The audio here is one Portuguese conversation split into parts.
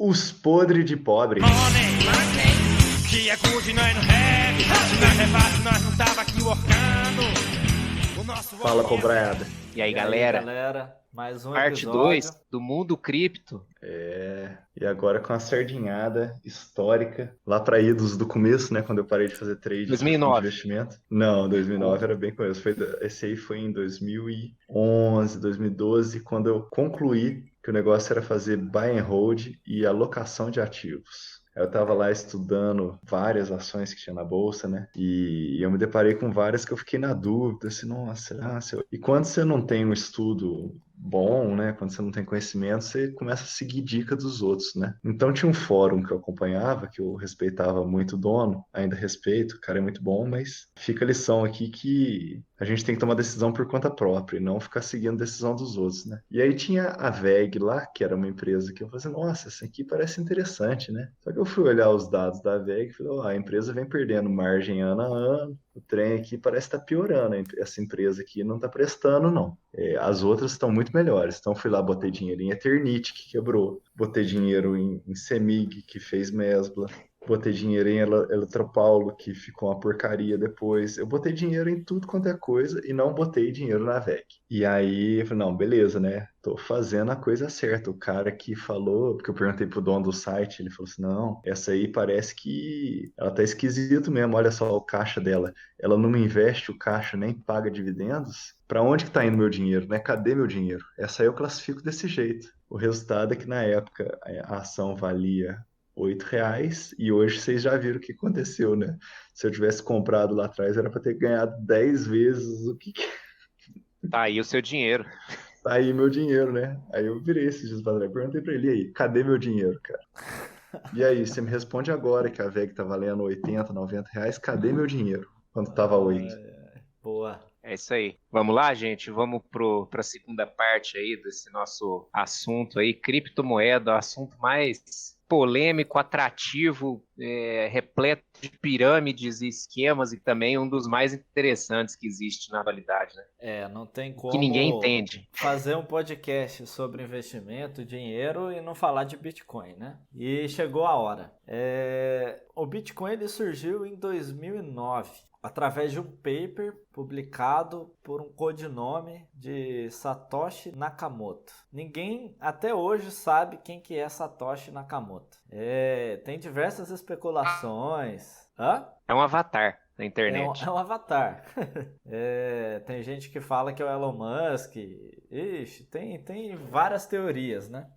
Os podres de pobre. Fala, cobrada. E aí, E galera? aí, galera, mais um Parte episódio. 2 do Mundo Cripto. E agora com a sardinhada histórica, lá para idos do começo, né? Quando eu parei de fazer trade de fundo de 2009. investimento. Não, 2009 era bem começo. Esse aí foi em 2011, 2012, quando eu concluí que o negócio era fazer buy and hold e alocação de ativos. Eu estava lá estudando várias ações que tinha na bolsa, né? E eu me deparei com várias que eu fiquei na dúvida, assim, nossa, será? E quando você não tem um estudo bom, né? Quando você não tem conhecimento, você começa a seguir dica dos outros, né? Então tinha um fórum que eu acompanhava, que eu respeitava muito o dono, ainda respeito, o cara é muito bom, mas fica a lição aqui que a gente tem que tomar decisão por conta própria e não ficar seguindo a decisão dos outros, né? E aí tinha a VEG lá, que era uma empresa que eu falei assim, nossa, essa aqui parece interessante, né? Só que eu fui olhar os dados da VEG e falei, ó, a empresa vem perdendo margem ano a ano, o trem aqui parece estar piorando, essa empresa aqui não está prestando, não. As outras estão muito melhores. Então fui lá, botei dinheiro em Eternit, que quebrou. Botei dinheiro em Semig, que fez mesbla. Botei dinheiro em Eletropaulo, que ficou uma porcaria depois. Eu botei dinheiro em tudo quanto é coisa e não botei dinheiro na VEG. E aí, eu falei, não, beleza, né? Tô fazendo a coisa certa. O cara que falou, porque eu perguntei pro dono do site, ele falou assim, não, essa aí parece que ela tá esquisito mesmo. Olha só o caixa dela. Ela não me investe o caixa, nem paga dividendos. Para onde que tá indo meu dinheiro, né? Cadê meu dinheiro? Essa aí eu classifico desse jeito. O resultado é que na época a ação valia R$ 8 e hoje vocês já viram o que aconteceu, né? Se eu tivesse comprado lá atrás era para ter ganhado 10 vezes o que Tá aí o seu dinheiro. tá aí meu dinheiro, né? Aí eu virei esses dias para trás, perguntei para ele, e aí, cadê meu dinheiro, cara? E aí, você me responde agora que a VEG tá valendo 80, R$ 90, cadê meu dinheiro? Quando tava 8. Boa. É isso aí. Vamos lá, gente? Vamos para a segunda parte aí desse nosso assunto aí, criptomoeda, o assunto mais polêmico, atrativo, repleto de pirâmides e esquemas e também um dos mais interessantes que existe na atualidade, né? Não tem Que ninguém como entende. fazer um podcast sobre investimento, dinheiro e não falar de Bitcoin, né? E chegou a hora. O Bitcoin ele surgiu em 2009. Através de um paper publicado por um codinome de Satoshi Nakamoto. Ninguém até hoje sabe quem que é Satoshi Nakamoto. Tem diversas especulações. Hã? É um avatar na É internet. um avatar. Tem gente que fala que é o Elon Musk. Ixi, tem várias teorias, né?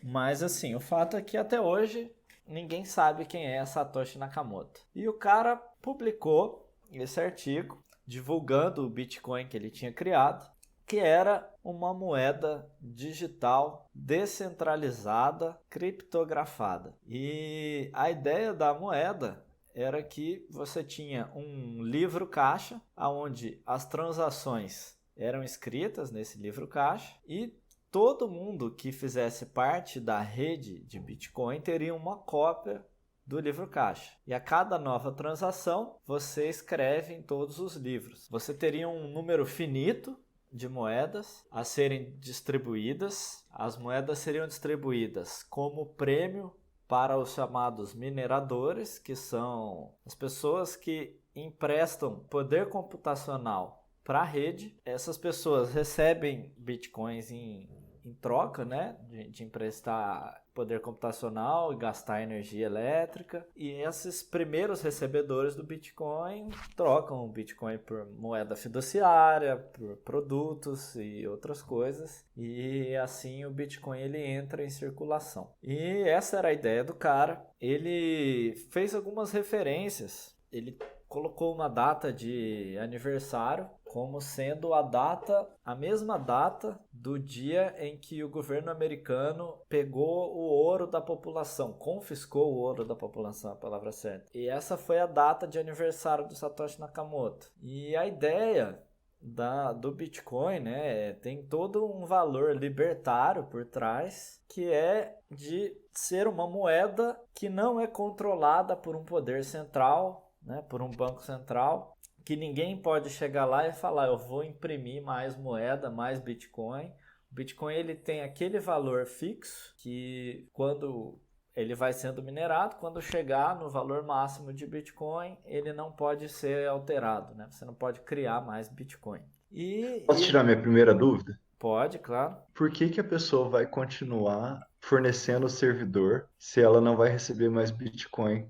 Mas assim, o fato é que até hoje ninguém sabe quem é Satoshi Nakamoto. E o cara publicou esse artigo divulgando o Bitcoin que ele tinha criado, que era uma moeda digital descentralizada, criptografada. E a ideia da moeda era que você tinha um livro caixa, onde as transações eram escritas nesse livro caixa e todo mundo que fizesse parte da rede de Bitcoin teria uma cópia do livro caixa. E a cada nova transação, você escreve em todos os livros. Você teria um número finito de moedas a serem distribuídas. As moedas seriam distribuídas como prêmio para os chamados mineradores, que são as pessoas que emprestam poder computacional para a rede. Essas pessoas recebem bitcoins em troca, né, de emprestar poder computacional e gastar energia elétrica. E esses primeiros recebedores do Bitcoin trocam o Bitcoin por moeda fiduciária, por produtos e outras coisas. E assim o Bitcoin ele entra em circulação. E essa era a ideia do cara. Ele fez algumas referências. Ele colocou uma data de aniversário como sendo a mesma data do dia em que o governo americano pegou o ouro da população, confiscou o ouro da população, a palavra certa. E essa foi a data de aniversário do Satoshi Nakamoto. E a ideia do Bitcoin, né, tem todo um valor libertário por trás, que é de ser uma moeda que não é controlada por um poder central, né, por um banco central, que ninguém pode chegar lá e falar, eu vou imprimir mais moeda, mais Bitcoin. O Bitcoin ele tem aquele valor fixo que quando ele vai sendo minerado. Quando chegar no valor máximo de Bitcoin, ele não pode ser alterado, né? Você não pode criar mais Bitcoin. Posso tirar minha primeira dúvida? Pode, claro. Por que que a pessoa vai continuar fornecendo o servidor se ela não vai receber mais Bitcoin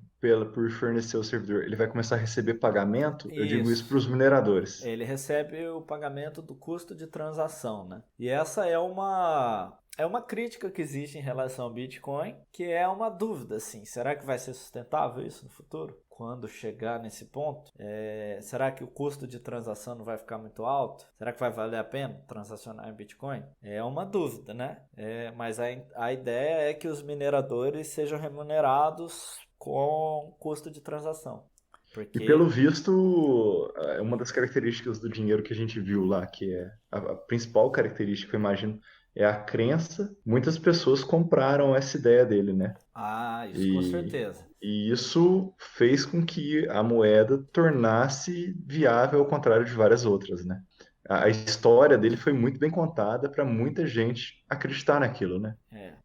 por fornecer o servidor? Ele vai começar a receber pagamento? Eu digo isso para os mineradores. Ele recebe o pagamento do custo de transação, né? E essa é uma crítica que existe em relação ao Bitcoin, que é uma dúvida, assim. Será que vai ser sustentável isso no futuro? Quando chegar nesse ponto, será que o custo de transação não vai ficar muito alto? Será que vai valer a pena transacionar em Bitcoin? É uma dúvida, né? Mas a ideia é que os mineradores sejam remunerados com custo de transação. E pelo visto, é uma das características do dinheiro que a gente viu lá, que é a principal característica, eu imagino, é a crença. Muitas pessoas compraram essa ideia dele, né? Isso com certeza. E isso fez com que a moeda tornasse viável, ao contrário de várias outras, né? A história dele foi muito bem contada para muita gente acreditar naquilo, né?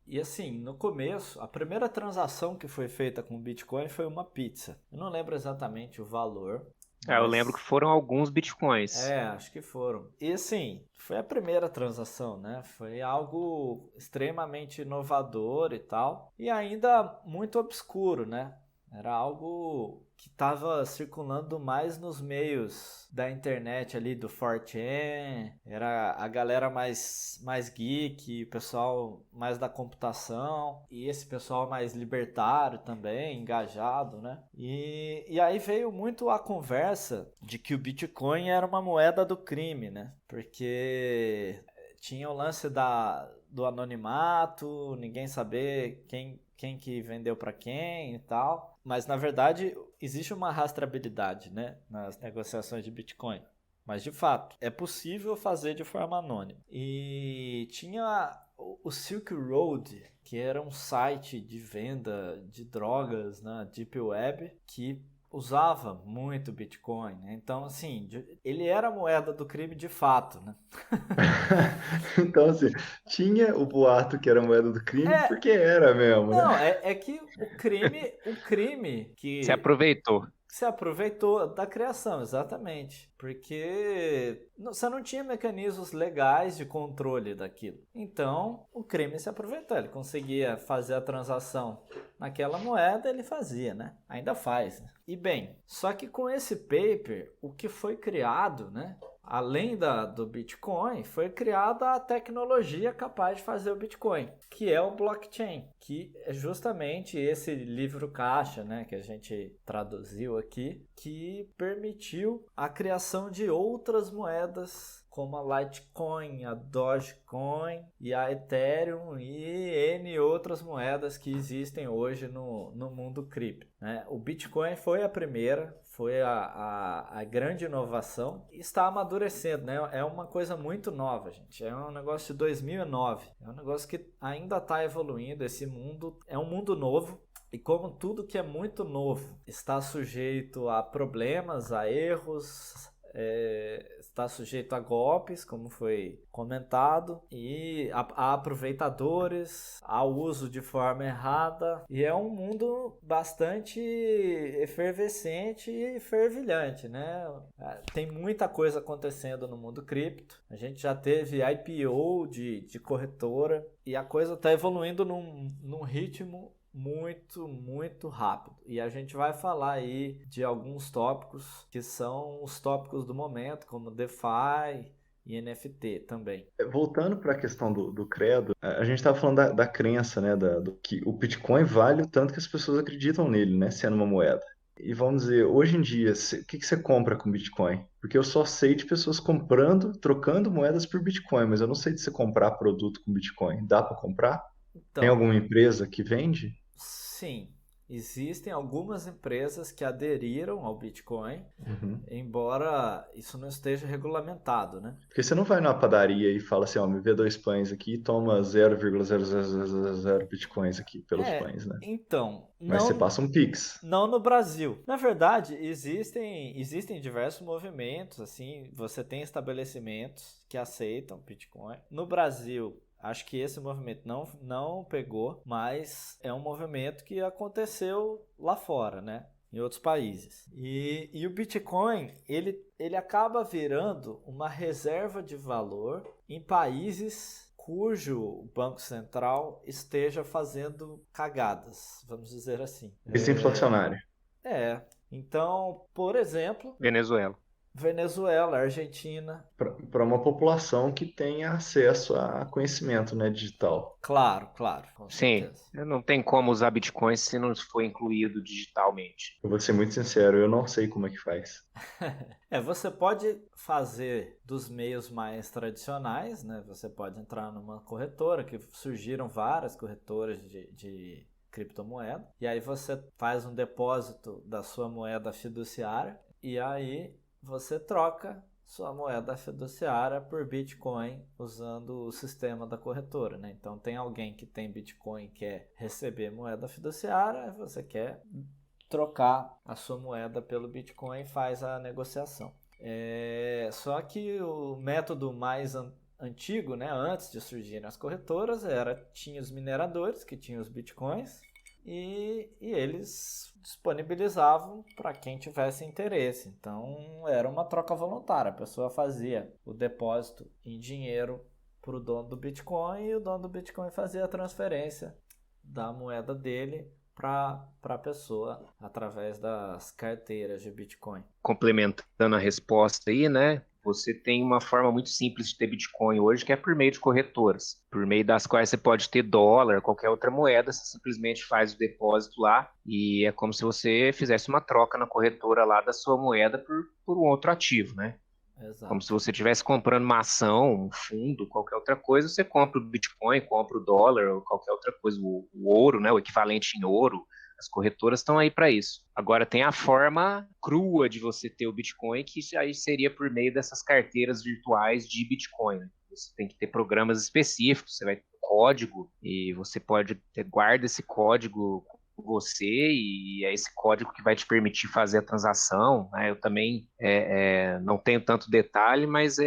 E assim, no começo, a primeira transação que foi feita com Bitcoin foi uma pizza. Eu não lembro exatamente o valor. Eu lembro que foram alguns Bitcoins. Acho que foram. E assim, foi a primeira transação, né? Foi algo extremamente inovador e tal. E ainda muito obscuro, né? Era algo que estava circulando mais nos meios da internet ali, do 4chan. Era a galera mais geek, o pessoal mais da computação. E esse pessoal mais libertário também, engajado, né? E aí veio muito a conversa de que o Bitcoin era uma moeda do crime, né? Porque tinha o lance do anonimato, ninguém saber quem que vendeu para quem e tal. Mas, na verdade, existe uma rastreabilidade, né, nas negociações de Bitcoin. Mas, de fato, é possível fazer de forma anônima. E tinha o Silk Road, que era um site de venda de drogas na Deep Web, que usava muito Bitcoin, né? Então, assim, ele era a moeda do crime de fato, né? Então, assim, tinha o boato que era a moeda do crime, porque era mesmo, né? Não, é que o crime que Se aproveitou da criação, exatamente. Porque você não tinha mecanismos legais de controle daquilo. Então, o crime se aproveitou. Ele conseguia fazer a transação naquela moeda, ele fazia, né? Ainda faz. Né? E bem, só que com esse paper, o que foi criado, né? Além do Bitcoin, foi criada a tecnologia capaz de fazer o Bitcoin, que é o blockchain, que é justamente esse livro caixa, né, que a gente traduziu aqui, que permitiu a criação de outras moedas como a Litecoin, a Dogecoin e a Ethereum e N outras moedas que existem hoje no mundo cripto. Né? O Bitcoin foi a primeira, foi a grande inovação e está amadurecendo. Né? É uma coisa muito nova, gente. É um negócio de 2009. É um negócio que ainda está evoluindo. Esse mundo é um mundo novo. E como tudo que é muito novo está sujeito a problemas, a erros, está sujeito a golpes, como foi comentado, e a aproveitadores, ao uso de forma errada, e é um mundo bastante efervescente e fervilhante, né? Tem muita coisa acontecendo no mundo cripto, a gente já teve IPO de corretora, e a coisa está evoluindo num ritmo muito, muito rápido. E a gente vai falar aí de alguns tópicos que são os tópicos do momento, como DeFi e NFT também. Voltando para a questão do credo, a gente estava falando da crença, né, do que o Bitcoin vale o tanto que as pessoas acreditam nele, né, sendo uma moeda. E vamos dizer, hoje em dia, o que você compra com Bitcoin? Porque eu só sei de pessoas comprando, trocando moedas por Bitcoin, mas eu não sei de você comprar produto com Bitcoin. Dá para comprar? Então, tem alguma empresa que vende? Sim, existem algumas empresas que aderiram ao Bitcoin, embora isso não esteja regulamentado, né? Porque você não vai numa padaria e fala assim, ó, me vê 2 pães aqui e toma 0,0000 bitcoins aqui pelos pães, né? Então, mas você passa um Pix. Não no Brasil. Na verdade, existem diversos movimentos, assim, você tem estabelecimentos que aceitam Bitcoin. No Brasil, Acho que esse movimento não pegou, mas é um movimento que aconteceu lá fora, né? Em outros países. E o Bitcoin, ele acaba virando uma reserva de valor em países cujo Banco Central esteja fazendo cagadas, vamos dizer assim. Isso é inflacionário. Então, por exemplo, Venezuela, Argentina. Para uma população que tenha acesso a conhecimento, né, digital. Claro, com sim, certeza. não tem como usar Bitcoin se não for incluído digitalmente. Eu vou ser muito sincero, eu não sei como é que faz. Você pode fazer dos meios mais tradicionais, né? Você pode entrar numa corretora, que surgiram várias corretoras de criptomoeda, e aí você faz um depósito da sua moeda fiduciária, e aí você troca sua moeda fiduciária por Bitcoin usando o sistema da corretora, né? Então tem alguém que tem Bitcoin e quer receber moeda fiduciária, você quer trocar a sua moeda pelo Bitcoin e faz a negociação. Só que o método mais antigo, né, antes de surgirem as corretoras, tinha os mineradores que tinham os Bitcoins e eles disponibilizavam para quem tivesse interesse. Então era uma troca voluntária, a pessoa fazia o depósito em dinheiro para o dono do Bitcoin e o dono do Bitcoin fazia a transferência da moeda dele para a pessoa através das carteiras de Bitcoin. Complementando a resposta aí, né? Você tem uma forma muito simples de ter Bitcoin hoje, que é por meio de corretoras, por meio das quais você pode ter dólar, qualquer outra moeda, você simplesmente faz o depósito lá e é como se você fizesse uma troca na corretora lá da sua moeda por um outro ativo, né? Exato. Como se você estivesse comprando uma ação, um fundo, qualquer outra coisa, você compra o Bitcoin, compra o dólar ou qualquer outra coisa, o ouro, né, o equivalente em ouro. As corretoras estão aí para isso. Agora tem a forma crua de você ter o Bitcoin, que aí seria por meio dessas carteiras virtuais de Bitcoin. Você tem que ter programas específicos, você vai ter código e você pode guarda esse código você e é esse código que vai te permitir fazer a transação, né? Eu também não tenho tanto detalhe, mas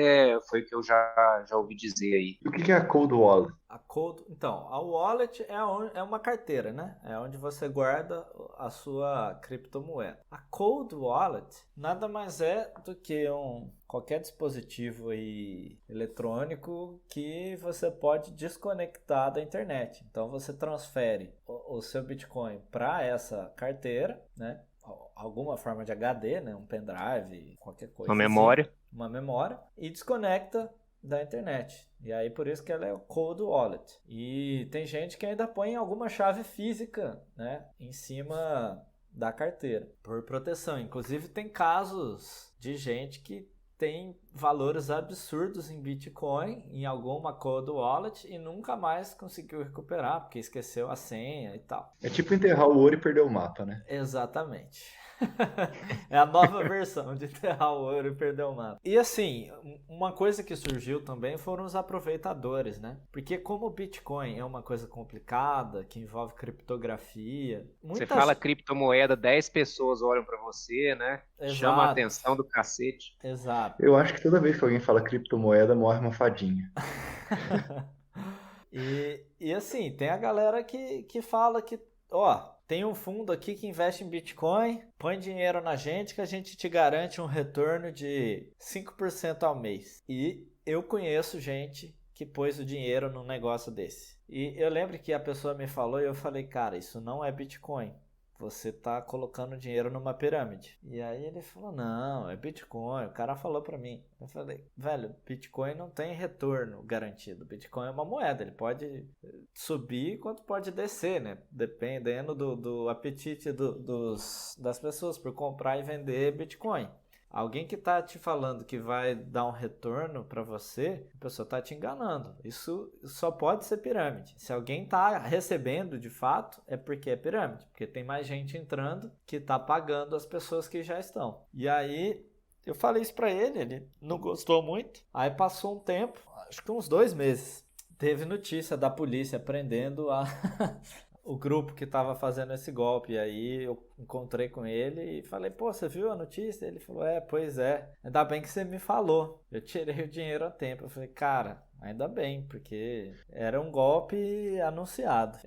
foi o que eu já ouvi dizer aí. E o que é a Cold Wallet? Então, a wallet é uma carteira, né? É onde você guarda a sua criptomoeda. A cold wallet nada mais é do que qualquer dispositivo aí eletrônico que você pode desconectar da internet. Então você transfere o seu Bitcoin para essa carteira, né? Alguma forma de HD, né? Um pendrive, qualquer coisa. Uma memória e desconecta da internet. E aí por isso que ela é o cold wallet. E tem gente que ainda põe alguma chave física, né, em cima da carteira por proteção. Inclusive tem casos de gente que tem valores absurdos em Bitcoin em alguma cold wallet e nunca mais conseguiu recuperar porque esqueceu a senha e tal. É tipo enterrar o ouro e perder o mapa, né? Exatamente. É a nova versão de enterrar o ouro e perder o mapa. E assim, uma coisa que surgiu também foram os aproveitadores, né? Porque como o Bitcoin é uma coisa complicada, que envolve criptografia... Você fala criptomoeda, 10 pessoas olham para você, né? Exato. Chama a atenção do cacete. Exato. Eu acho que toda vez que alguém fala criptomoeda, morre uma fadinha. E assim, tem a galera que fala que, tem um fundo aqui que investe em Bitcoin, põe dinheiro na gente que a gente te garante um retorno de 5% ao mês. E eu conheço gente que pôs o dinheiro num negócio desse. E eu lembro que a pessoa me falou e eu falei, cara, isso não é Bitcoin. Você tá colocando dinheiro numa pirâmide. E aí ele falou, não, é Bitcoin. O cara falou pra mim. Eu falei, velho, Bitcoin não tem retorno garantido. Bitcoin é uma moeda, ele pode subir quanto pode descer, né? Dependendo do apetite das pessoas por comprar e vender Bitcoin. Alguém que está te falando que vai dar um retorno para você, a pessoa está te enganando. Isso só pode ser pirâmide. Se alguém está recebendo de fato, é porque é pirâmide. Porque tem mais gente entrando que está pagando as pessoas que já estão. E aí, eu falei isso para ele não gostou muito. Aí passou um tempo, acho que uns 2 meses. Teve notícia da polícia prendendo o grupo que estava fazendo esse golpe. E aí eu encontrei com ele e falei, pô, você viu a notícia? Ele falou, pois é. Ainda bem que você me falou. Eu tirei o dinheiro a tempo. Eu falei, cara, Ainda bem, porque era um golpe anunciado.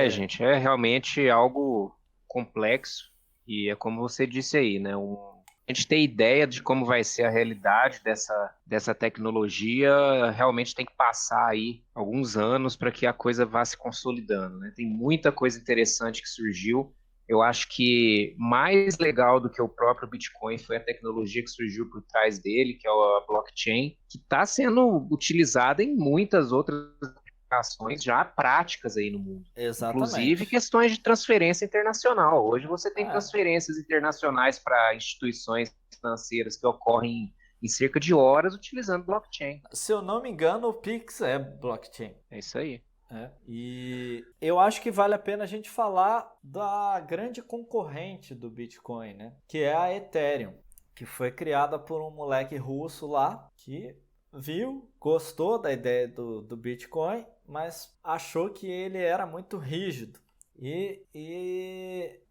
Gente, é realmente algo complexo e é como você disse aí, né? A gente ter ideia de como vai ser a realidade dessa tecnologia, realmente tem que passar aí alguns anos para que a coisa vá se consolidando, né? Tem muita coisa interessante que surgiu. Eu acho que mais legal do que o próprio Bitcoin foi a tecnologia que surgiu por trás dele, que é a blockchain, que está sendo utilizada em muitas outras aplicações já práticas aí no mundo. Inclusive Exatamente. questões de transferência internacional. Hoje você tem É. transferências internacionais para instituições financeiras que ocorrem em cerca de horas utilizando blockchain. Se eu não me engano, o Pix é blockchain. É isso aí. E eu acho que vale a pena a gente falar da grande concorrente do Bitcoin, né? Que é a Ethereum, que foi criada por um moleque russo lá que viu, gostou da ideia do Bitcoin, mas achou que ele era muito rígido. E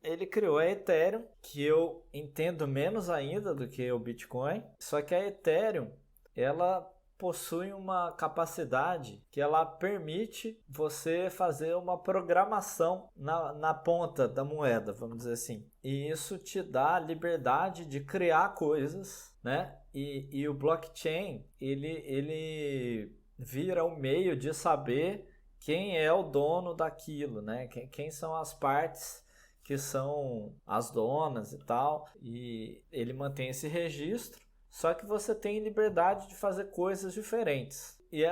ele criou a Ethereum, que eu entendo menos ainda do que o Bitcoin. Só que a Ethereum, ela possui uma capacidade que ela permite você fazer uma programação na ponta da moeda, vamos dizer assim. E isso te dá a liberdade de criar coisas, né? E o blockchain, ele vira o meio de saber quem é o dono daquilo, né? Quem são as partes que são as donas e tal. E ele mantém esse registro. Só que você tem liberdade de fazer coisas diferentes. E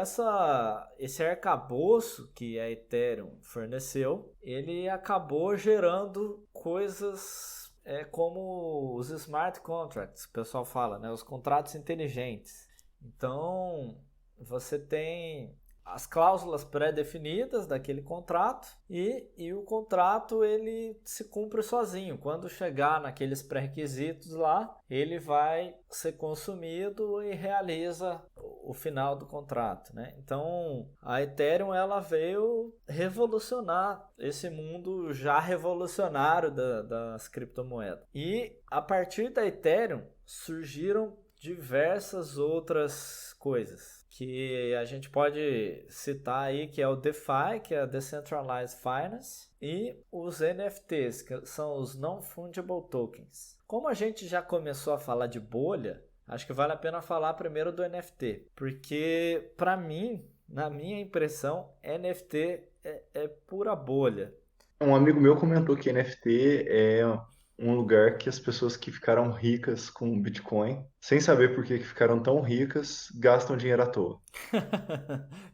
esse arcabouço que a Ethereum forneceu, ele acabou gerando coisas como os smart contracts, que o pessoal fala, né? Os contratos inteligentes. Então, você tem as cláusulas pré-definidas daquele contrato e o contrato ele se cumpre sozinho. Quando chegar naqueles pré-requisitos lá, ele vai ser consumido e realiza o final do contrato, né? Então, a Ethereum ela veio revolucionar esse mundo já revolucionário das criptomoedas. E a partir da Ethereum surgiram diversas outras coisas que a gente pode citar aí, que é o DeFi, que é a Decentralized Finance, e os NFTs, que são os Non-Fungible Tokens. Como a gente já começou a falar de bolha, acho que vale a pena falar primeiro do NFT, porque para mim, na minha impressão, NFT é pura bolha. Um amigo meu comentou que NFT é um lugar que as pessoas que ficaram ricas com Bitcoin, sem saber por que ficaram tão ricas, gastam dinheiro à toa.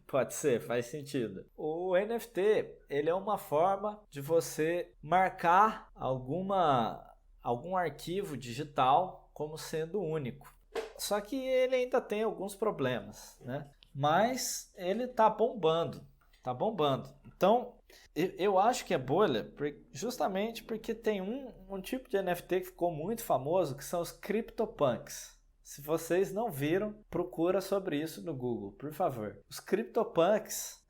Pode ser, faz sentido. O NFT, ele é uma forma de você marcar algum arquivo digital como sendo único. Só que ele ainda tem alguns problemas, né? Mas ele tá bombando, tá bombando. Então, eu acho que é bolha justamente porque tem um tipo de NFT que ficou muito famoso, que são os CryptoPunks. Se vocês não viram, procura sobre isso no Google, por favor. Os CryptoPunks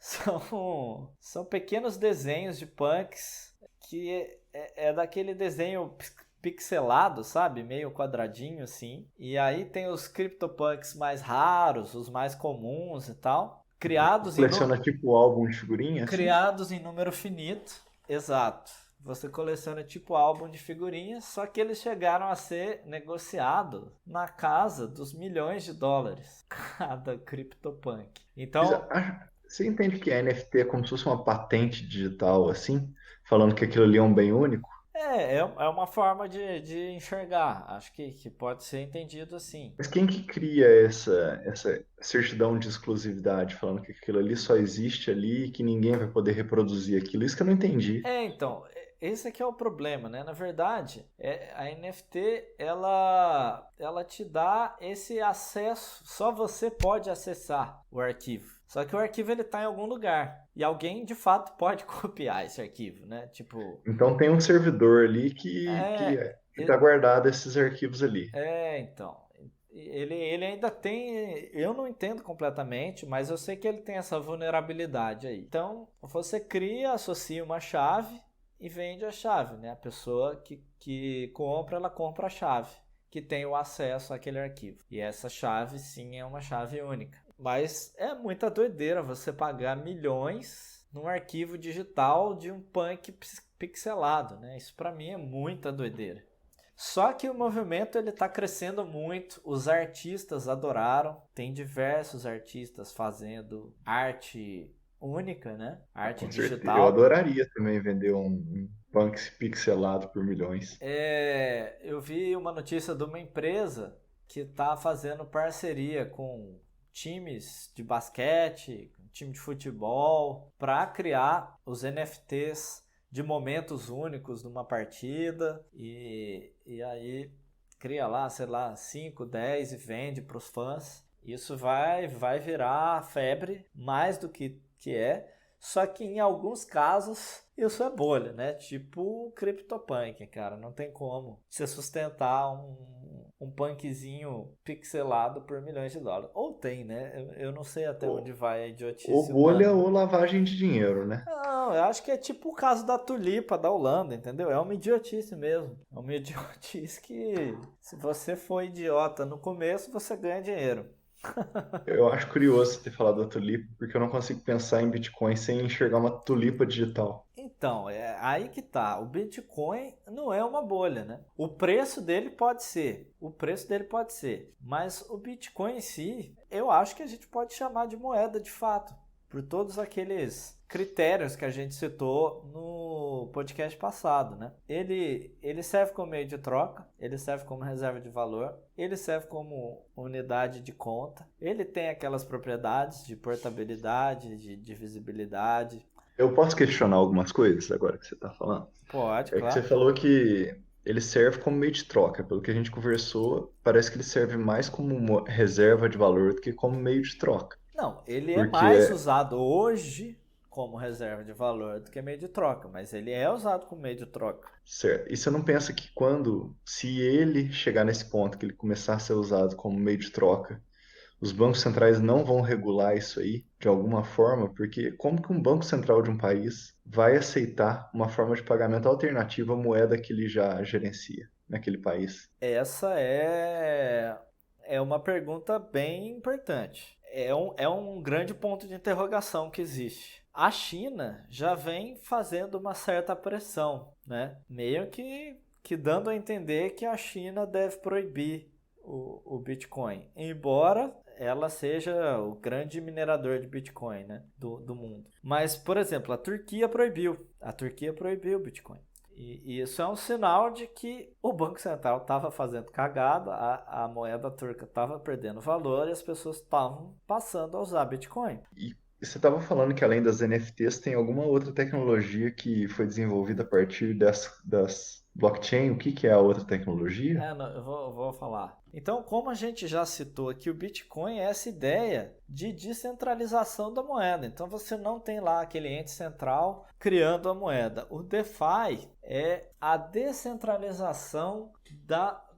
são pequenos desenhos de punks que é daquele desenho pixelado, sabe? Meio quadradinho assim. E aí tem os CryptoPunks mais raros, os mais comuns e tal. Coleciona tipo álbum de figurinha, assim? Criados em número finito, exato. Você coleciona tipo álbum de figurinhas, só que eles chegaram a ser negociados na casa dos milhões de dólares cada CryptoPunk. Então, Você entende que a NFT é como se fosse uma patente digital, assim? Falando que aquilo ali é um bem único? é uma forma de enxergar. Acho que pode ser entendido assim. Mas quem que cria essa certidão de exclusividade, falando que aquilo ali só existe ali e que ninguém vai poder reproduzir aquilo? Isso que eu não entendi. Então, esse aqui é o problema, né? Na verdade, a NFT, ela te dá esse acesso, só você pode acessar o arquivo. Só que o arquivo ele está em algum lugar e alguém de fato pode copiar esse arquivo, né? Tipo, Então tem um servidor ali que é, está guardado esses arquivos ali. então. Ele ainda tem. Eu não entendo completamente, mas eu sei que ele tem essa vulnerabilidade aí. Então, você cria, associa uma chave e vende a chave, né? A pessoa que compra, ela compra a chave, que tem o acesso àquele arquivo. E essa chave, sim, é uma chave única. Mas é muita doideira você pagar milhões num arquivo digital de um punk pixelado, né? Isso pra mim é muita doideira. Só que o movimento ele tá crescendo muito, os artistas adoraram, tem diversos artistas fazendo arte única, né? Arte Com certeza. digital. Eu adoraria também vender um punk pixelado por milhões. Eu vi uma notícia de uma empresa que tá fazendo parceria com times de basquete, time de futebol, para criar os NFTs de momentos únicos numa partida e aí cria lá, sei lá, 5, 10 e vende para os fãs. Isso vai virar febre mais do que é, só que em alguns casos isso é bolha, né? Tipo o CryptoPunk, cara, não tem como você sustentar um punkzinho pixelado por milhões de dólares. Ou tem, né? Eu não sei até onde vai a idiotice Ou bolha humana. ou lavagem de dinheiro, né? Não, eu acho que é tipo o caso da tulipa da Holanda, entendeu? É uma idiotice mesmo. É uma idiotice que, se você for idiota no começo, você ganha dinheiro. Eu acho curioso ter falado da tulipa, porque eu não consigo pensar em Bitcoin sem enxergar uma tulipa digital. Então, é aí que tá. O Bitcoin não é uma bolha, né? O preço dele pode ser. Mas o Bitcoin em si, eu acho que a gente pode chamar de moeda de fato. Por todos aqueles critérios que a gente citou no podcast passado, né? Ele serve como meio de troca, ele serve como reserva de valor, ele serve como unidade de conta, ele tem aquelas propriedades de portabilidade, de divisibilidade. Eu posso questionar algumas coisas agora que você está falando? Pode, É que você claro. falou que ele serve como meio de troca. Pelo que a gente conversou, parece que ele serve mais como uma reserva de valor do que como meio de troca. Não, ele é mais Porque, usado hoje como reserva de valor do que meio de troca, mas ele é usado como meio de troca. certo, e você não pensa que se ele chegar nesse ponto, que ele começar a ser usado como meio de troca, os bancos centrais não vão regular isso aí de alguma forma? Porque como que um banco central de um país vai aceitar uma forma de pagamento alternativa à moeda que ele já gerencia naquele país? Essa é uma pergunta bem importante. É um grande ponto de interrogação que existe. A China já vem fazendo uma certa pressão, né? Meio que dando a entender que a China deve proibir o Bitcoin, embora ela seja o grande minerador de Bitcoin, né, do mundo. Mas, por exemplo, a Turquia proibiu o Bitcoin. E isso é um sinal de que o Banco Central estava fazendo cagada, a moeda turca estava perdendo valor e as pessoas estavam passando a usar Bitcoin. E você estava falando que além das NFTs tem alguma outra tecnologia que foi desenvolvida a partir das blockchain? O que que é a outra tecnologia? Não, eu vou falar. Então, como a gente já citou aqui, o Bitcoin é essa ideia de descentralização da moeda. Então, você não tem lá aquele ente central criando a moeda. O DeFi é a descentralização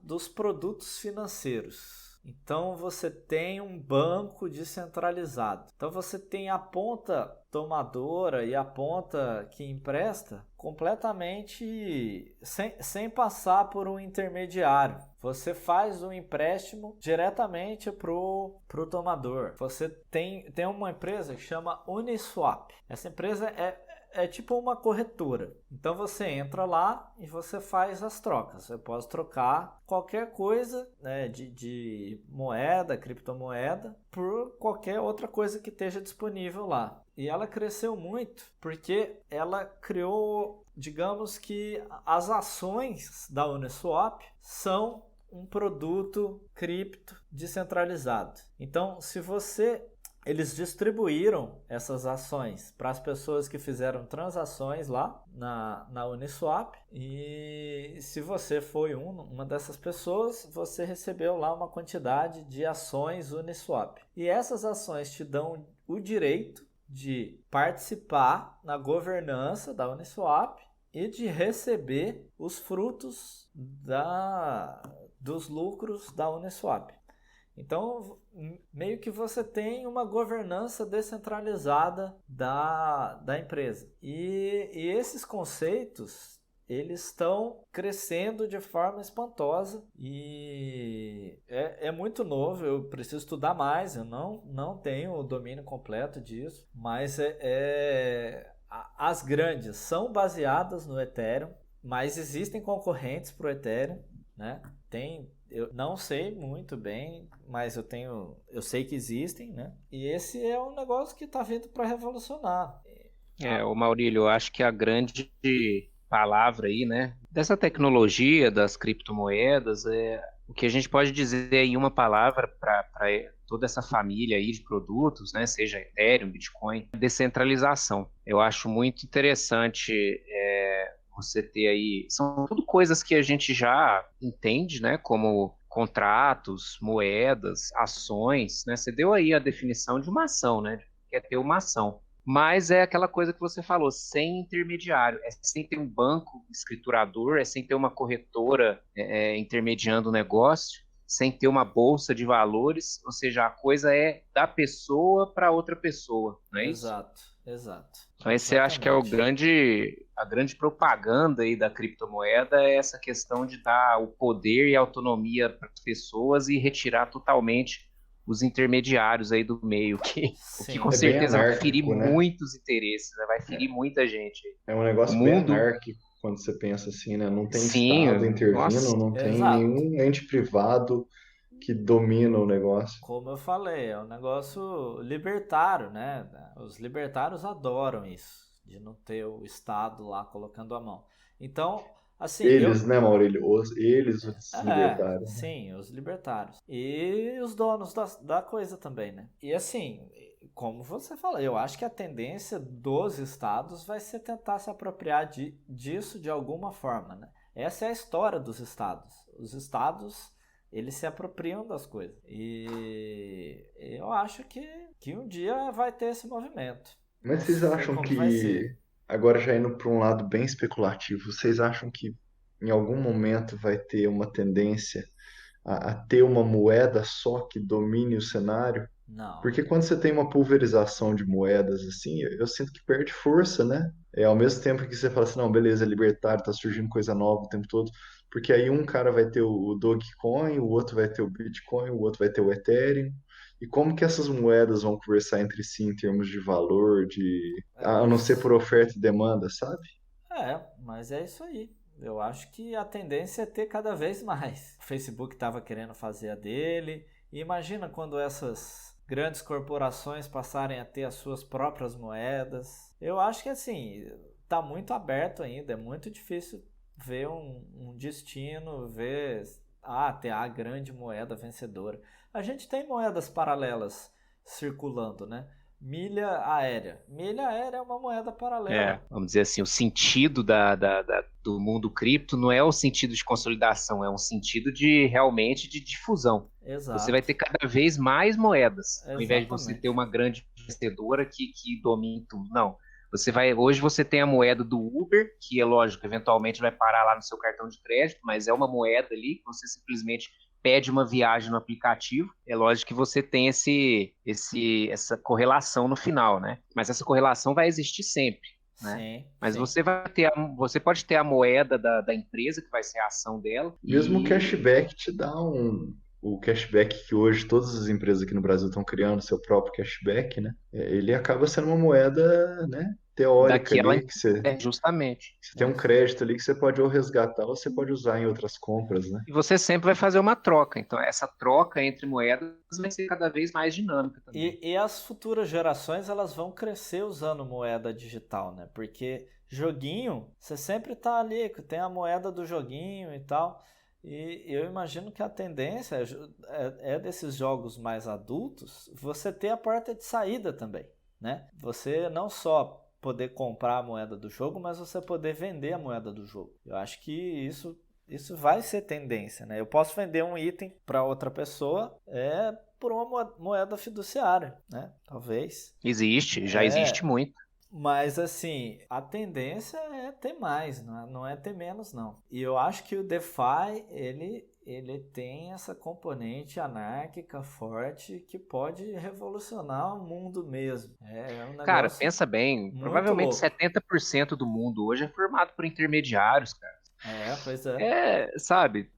dos produtos financeiros. Então você tem um banco descentralizado. Então você tem a ponta tomadora e a ponta que empresta completamente sem passar por um intermediário. Você faz um empréstimo diretamente pro tomador. Você tem uma empresa que chama Uniswap. Essa empresa é tipo uma corretora. Então você entra lá e você faz as trocas. Você pode trocar qualquer coisa, né, de moeda, criptomoeda, por qualquer outra coisa que esteja disponível lá. E ela cresceu muito porque ela criou, digamos que as ações da Uniswap são um produto cripto descentralizado. Então, eles distribuíram essas ações para as pessoas que fizeram transações lá na Uniswap e se você foi uma dessas pessoas, você recebeu lá uma quantidade de ações Uniswap. E essas ações te dão o direito de participar na governança da Uniswap e de receber os frutos dos lucros da Uniswap. Então, meio que você tem uma governança descentralizada da empresa. E esses conceitos, eles estão crescendo de forma espantosa e é muito novo, eu preciso estudar mais, eu não tenho o domínio completo disso, mas as grandes são baseadas no Ethereum, mas existem concorrentes para o Ethereum, né? Eu não sei muito bem, mas eu sei que existem, né? E esse é um negócio que está vindo para revolucionar. O Maurílio, eu acho que a grande palavra aí, né, dessa tecnologia das criptomoedas, o que a gente pode dizer em uma palavra para toda essa família aí de produtos, né, seja Ethereum, Bitcoin, descentralização. Eu acho muito interessante você ter aí, são tudo coisas que a gente já entende, né, como contratos, moedas, ações, né, você deu aí a definição de uma ação, né, que é ter uma ação. Mas é aquela coisa que você falou, sem intermediário, é sem ter um banco escriturador, é sem ter uma corretora intermediando o negócio, sem ter uma bolsa de valores, ou seja, a coisa é da pessoa para outra pessoa, não é isso? Exato. Então esse eu acho que é a grande propaganda aí da criptomoeda, é essa questão de dar o poder e a autonomia para as pessoas e retirar totalmente os intermediários aí do meio, o que com certeza vai ferir muitos interesses, né? Vai ferir muita gente. É um negócio bem anárquico quando você pensa assim, né? Não tem Estado intervindo, não tem nenhum ente privado que domina o negócio. Como eu falei, é um negócio libertário, né? Os libertários adoram isso, de não ter o Estado lá colocando a mão. Então, assim, eles, né, Maurílio? Os libertários. Sim, os libertários. E os donos da coisa também, né? E assim, como você falou, eu acho que a tendência dos estados vai ser tentar se apropriar disso de alguma forma, né? Essa é a história dos estados. Os estados, eles se apropriam das coisas. E eu acho que um dia vai ter esse movimento. Mas vocês acham que, agora já indo para um lado bem especulativo, vocês acham que em algum momento vai ter uma tendência a ter uma moeda só que domine o cenário? Não. Porque quando você tem uma pulverização de moedas assim, eu sinto que perde força, né? Ao mesmo tempo que você fala assim, não, beleza, é libertário, tá surgindo coisa nova o tempo todo, porque aí um cara vai ter o Dogecoin, o outro vai ter o Bitcoin, o outro vai ter o Ethereum. E como que essas moedas vão conversar entre si em termos de valor, a não ser por oferta e demanda, sabe? Mas é isso aí. Eu acho que a tendência é ter cada vez mais. O Facebook estava querendo fazer a dele. E imagina quando essas grandes corporações passarem a ter as suas próprias moedas. Eu acho que assim, está muito aberto ainda. É muito difícil ver um destino, ter a grande moeda vencedora. A gente tem moedas paralelas circulando, né? Milha aérea. Milha aérea é uma moeda paralela. Vamos dizer assim, o sentido do mundo cripto não é o sentido de consolidação, é um sentido realmente de difusão. Exato. Você vai ter cada vez mais moedas, ao invés de você ter uma grande vencedora que domine tudo. Não. Hoje você tem a moeda do Uber, que é lógico, eventualmente vai parar lá no seu cartão de crédito, mas é uma moeda ali que você simplesmente pede uma viagem no aplicativo. É lógico que você tem essa correlação no final, né? Mas essa correlação vai existir sempre, né? Sim, mas sim. você pode ter a moeda da empresa, que vai ser a ação dela. Mesmo o cashback te dá o cashback que hoje todas as empresas aqui no Brasil estão criando seu próprio cashback, né? Ele acaba sendo uma moeda, né, teórica ali, que justamente. Você tem um crédito ali que você pode ou resgatar ou você pode usar em outras compras, né? E você sempre vai fazer uma troca. Então, essa troca entre moedas vai ser cada vez mais dinâmica também. E as futuras gerações, elas vão crescer usando moeda digital, né? Porque joguinho, você sempre tá ali, tem a moeda do joguinho e tal. E eu imagino que a tendência é desses jogos mais adultos, você ter a porta de saída também, né? Você não só poder comprar a moeda do jogo, mas você poder vender a moeda do jogo. Eu acho que isso vai ser tendência, né? Eu posso vender um item para outra pessoa por uma moeda fiduciária, né? Talvez. Já existe muito. Mas assim, a tendência é ter mais, não é ter menos, não. E eu acho que o DeFi, ele tem essa componente anárquica forte que pode revolucionar o mundo mesmo. É um Cara, negócio pensa bem, muito provavelmente louco. 70% do mundo hoje é formado por intermediários, cara. Pois é. Sabe,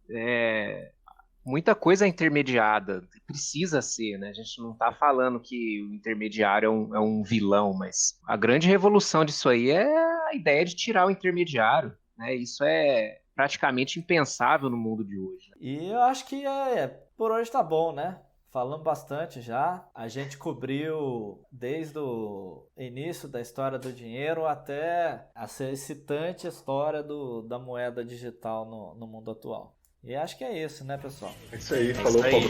muita coisa é intermediada, precisa ser, né? A gente não tá falando que o intermediário é um vilão, mas a grande revolução disso aí é a ideia de tirar o intermediário, né? Isso é praticamente impensável no mundo de hoje. E eu acho que por hoje tá bom, né? Falamos bastante já. A gente cobriu desde o início da história do dinheiro até a excitante história da moeda digital no mundo atual. E acho que é isso, né, pessoal? É isso aí, É falou, isso aí. cobrar.